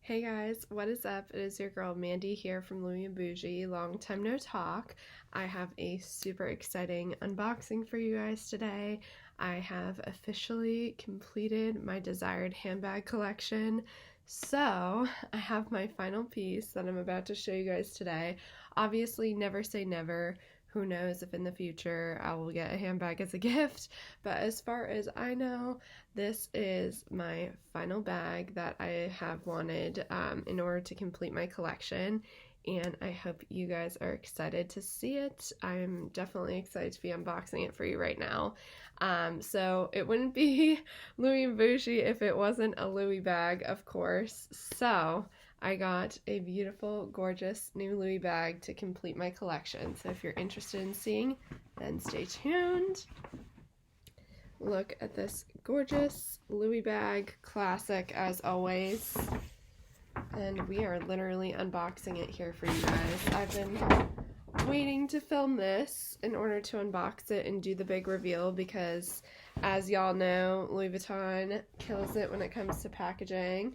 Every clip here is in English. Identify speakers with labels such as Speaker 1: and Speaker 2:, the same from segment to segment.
Speaker 1: Hey guys, what is up? It is your girl Mandy here from Louie and Bougie. Long time no talk. I have a super exciting unboxing for you guys today. I have officially completed my desired handbag collection. So I have my final piece that I'm about to show you guys today. Obviously, never say never. Who knows if in the future I will get a handbag as a gift, but as far as I know, this is my final bag that I have wanted in order to complete my collection, and I hope you guys are excited to see it. I'm definitely excited to be unboxing it for you right now. So it wouldn't be Louie and Bougie if it wasn't a Louie bag, of course. So I got a beautiful, gorgeous new Louie bag to complete my collection. So if you're interested in seeing, then stay tuned. Look at this gorgeous Louie bag, classic as always. And we are literally unboxing it here for you guys. I've been waiting to film this in order to unbox it and do the big reveal because, as y'all know, Louis Vuitton kills it when it comes to packaging.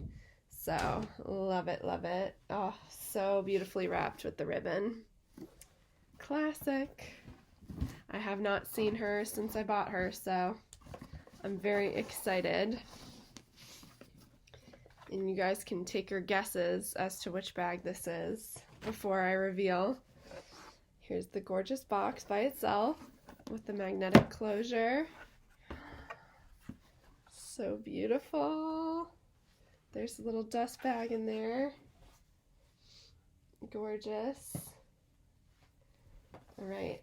Speaker 1: So, love it, love it. Oh, so beautifully wrapped with the ribbon. Classic. I have not seen her since I bought her, so I'm very excited. And you guys can take your guesses as to which bag this is before I reveal. Here's the gorgeous box by itself with the magnetic closure. So beautiful. There's a little dust bag in there. Gorgeous. Alright,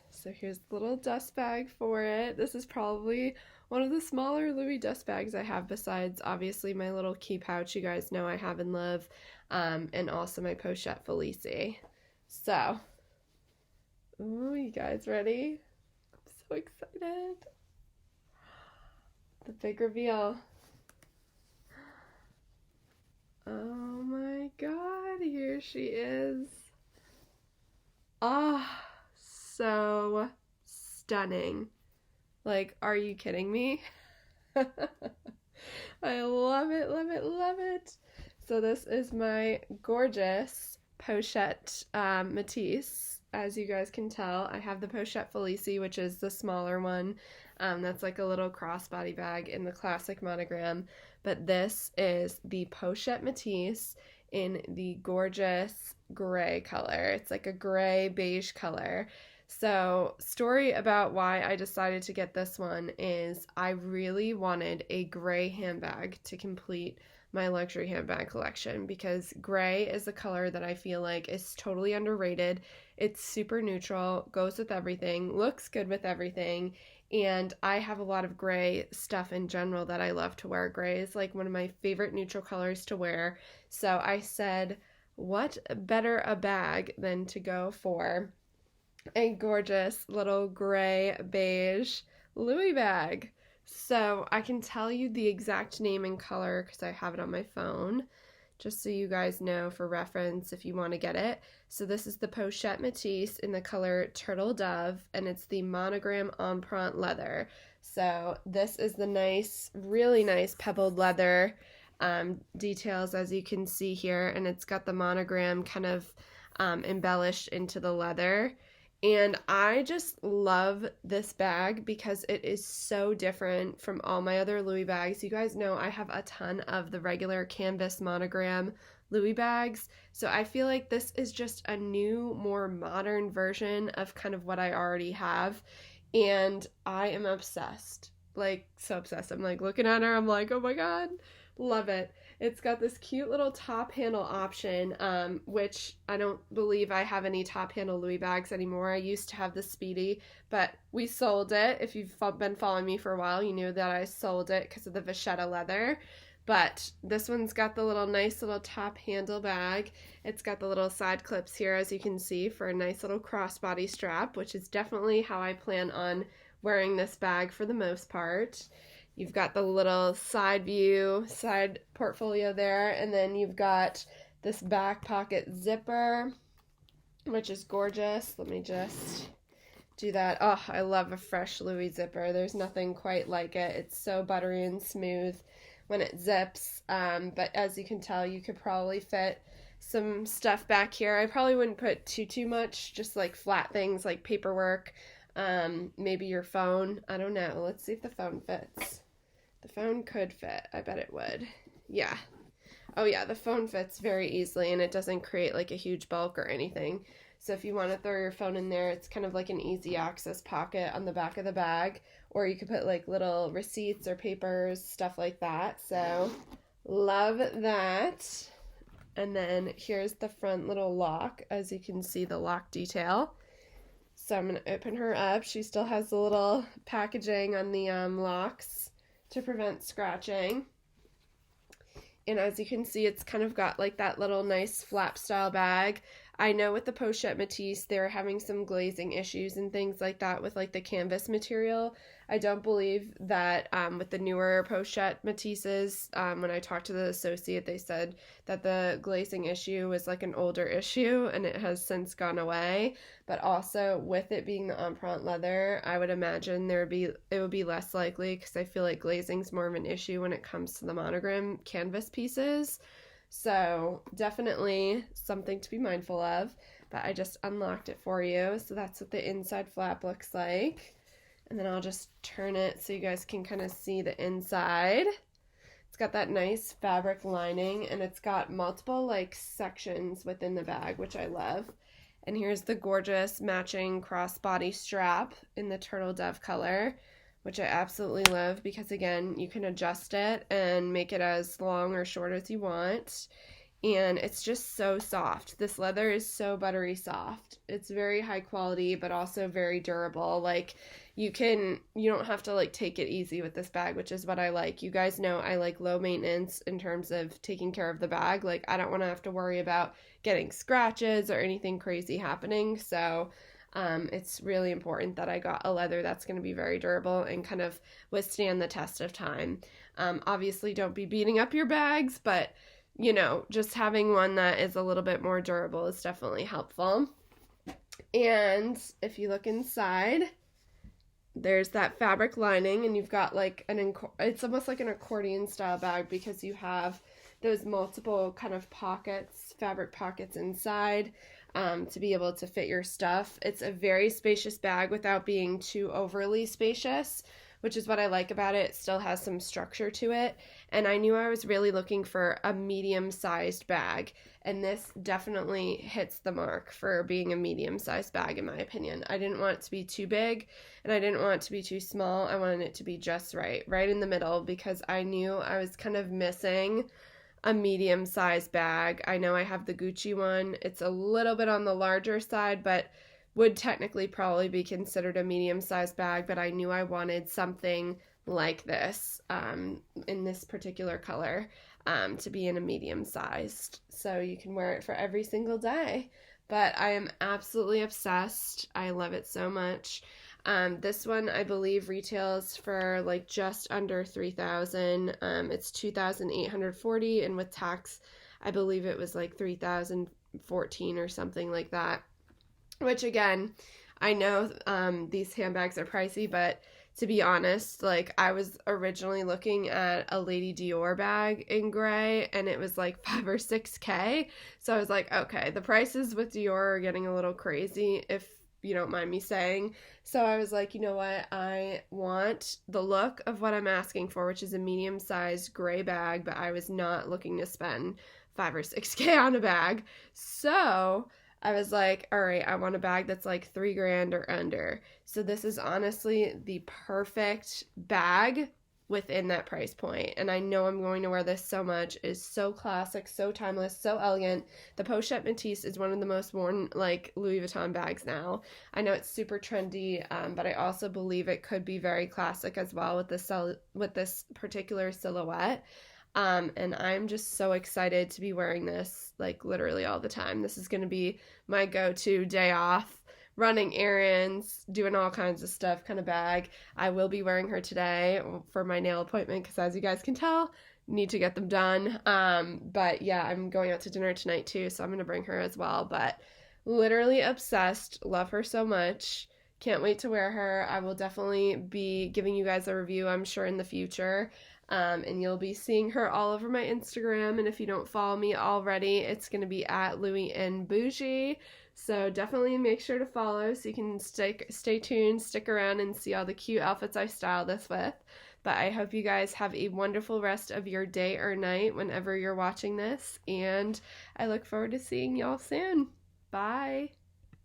Speaker 1: so here's the little dust bag for it. This is probably one of the smaller Louis dust bags I have, besides obviously my little key pouch you guys know I have and love, and also my Pochette Felice. So, ooh, you guys ready? I'm so excited. The big reveal. Oh my god, here she is. Ah, so stunning. Like, are you kidding me? I love it, love it, love it. So this is my gorgeous Pochette Metis. As you guys can tell, I have the Pochette Felice, which is the smaller one. That's like a little crossbody bag in the classic monogram. But this is the Pochette Metis in the gorgeous gray color. It's like a gray beige color. So, story about why I decided to get this one is I really wanted a gray handbag to complete my luxury handbag collection because gray is a color that I feel like is totally underrated. It's super neutral, goes with everything, looks good with everything, and I have a lot of gray stuff in general that I love to wear. Gray is like one of my favorite neutral colors to wear. So I said, what better a bag than to go for a gorgeous little gray beige Louis bag. So I can tell you the exact name and color because I have it on my phone, just so you guys know for reference if you want to get it. So this is the Pochette Metis in the color Turtle Dove, and it's the monogram empreinte leather. So this is the nice, really nice pebbled leather details, as you can see here, and it's got the monogram kind of embellished into the leather. And I just love this bag because it is so different from all my other Louis bags. You guys know I have a ton of the regular canvas monogram Louis bags. So I feel like this is just a new, more modern version of kind of what I already have. And I am obsessed. Like, so obsessed. I'm like looking at her, I'm like, oh my god, love it. It's got this cute little top handle option, which I don't believe I have any top handle Louis bags anymore. I used to have the Speedy, but we sold it. If you've been following me for a while, you knew that I sold it because of the vachetta leather. But this one's got the little nice little top handle bag. It's got the little side clips here, as you can see, for a nice little crossbody strap, which is definitely how I plan on wearing this bag for the most part. You've got the little side view, side portfolio there, and then you've got this back pocket zipper, which is gorgeous. Let me just do that. Oh, I love a fresh Louis zipper. There's nothing quite like it. It's so buttery and smooth when it zips. But as you can tell, you could probably fit some stuff back here. I probably wouldn't put too much, just like flat things like paperwork, maybe your phone. I don't know. Let's see if the phone fits. The phone could fit. I bet it would. Yeah. Oh yeah, the phone fits very easily and it doesn't create like a huge bulk or anything. So if you want to throw your phone in there, it's kind of like an easy access pocket on the back of the bag, or you could put like little receipts or papers, stuff like that. So love that. And then here's the front little lock. As you can see, the lock detail. So I'm going to open her up. She still has the little packaging on the locks to prevent scratching. And as you can see, it's kind of got like that little nice flap style bag. I know with the Pochette Metis, they're having some glazing issues and things like that with like the canvas material. I don't believe that with the newer Pochette Metises, when I talked to the associate, they said that the glazing issue was like an older issue and it has since gone away. But also with it being the empreinte leather, I would imagine it would be less likely, because I feel like glazing's more of an issue when it comes to the monogram canvas pieces. So definitely something to be mindful of, but I just unlocked it for you. So that's what the inside flap looks like. And then I'll just turn it so you guys can kind of see the inside. It's got that nice fabric lining and it's got multiple like sections within the bag, which I love. And here's the gorgeous matching crossbody strap in the turtle dove color, which I absolutely love because, again, you can adjust it and make it as long or short as you want. And it's just so soft. This leather is so buttery soft. It's very high quality, but also very durable. Like, you don't have to, like, take it easy with this bag, which is what I like. You guys know I like low maintenance in terms of taking care of the bag. Like, I don't want to have to worry about getting scratches or anything crazy happening. So it's really important that I got a leather that's going to be very durable and kind of withstand the test of time. Obviously, don't be beating up your bags, but, you know, just having one that is a little bit more durable is definitely helpful. And if you look inside, there's that fabric lining, and you've got like it's almost like an accordion style bag because you have those multiple kind of pockets, fabric pockets inside. To be able to fit your stuff. It's a very spacious bag without being too overly spacious, which is what I like about it. It still has some structure to it. And I knew I was really looking for a medium-sized bag, and this definitely hits the mark for being a medium-sized bag, in my opinion. I didn't want it to be too big, and I didn't want it to be too small. I wanted it to be just right in the middle, because I knew I was kind of missing a medium-sized bag. I know I have the Gucci one. It's a little bit on the larger side, but would technically probably be considered a medium-sized bag, but I knew I wanted something like this in this particular color to be in a medium-sized. So you can wear it for every single day. But I am absolutely obsessed. I love it so much. This one I believe retails for like just under $3,000. It's $2,840, and with tax I believe it was like $3,014 or something like that. Which, again, I know these handbags are pricey, but to be honest, like, I was originally looking at a Lady Dior bag in gray, and it was like $5 or $6K. So I was like, okay, the prices with Dior are getting a little crazy, if you don't mind me saying. So I was like, you know what, I want the look of what I'm asking for, which is a medium-sized gray bag, but I was not looking to spend $5 or $6K on a bag. So I was like, all right, I want a bag that's like $3,000 or under. So this is honestly the perfect bag within that price point. And I know I'm going to wear this so much. It is so classic, so timeless, so elegant. The Pochette Metis is one of the most worn like Louis Vuitton bags now. I know it's super trendy, but I also believe it could be very classic as well with this particular silhouette. And I'm just so excited to be wearing this like literally all the time. This is going to be my go-to day off, running errands, doing all kinds of stuff kind of bag. I will be wearing her today for my nail appointment because, as you guys can tell, need to get them done. But yeah, I'm going out to dinner tonight too, so I'm going to bring her as well. But literally obsessed, love her so much. Can't wait to wear her. I will definitely be giving you guys a review, I'm sure, in the future. And you'll be seeing her all over my Instagram. And if you don't follow me already, it's going to be at Louie and Bougie. So definitely make sure to follow so you can stay tuned, stick around, and see all the cute outfits I style this with. But I hope you guys have a wonderful rest of your day or night whenever you're watching this. And I look forward to seeing y'all soon. Bye.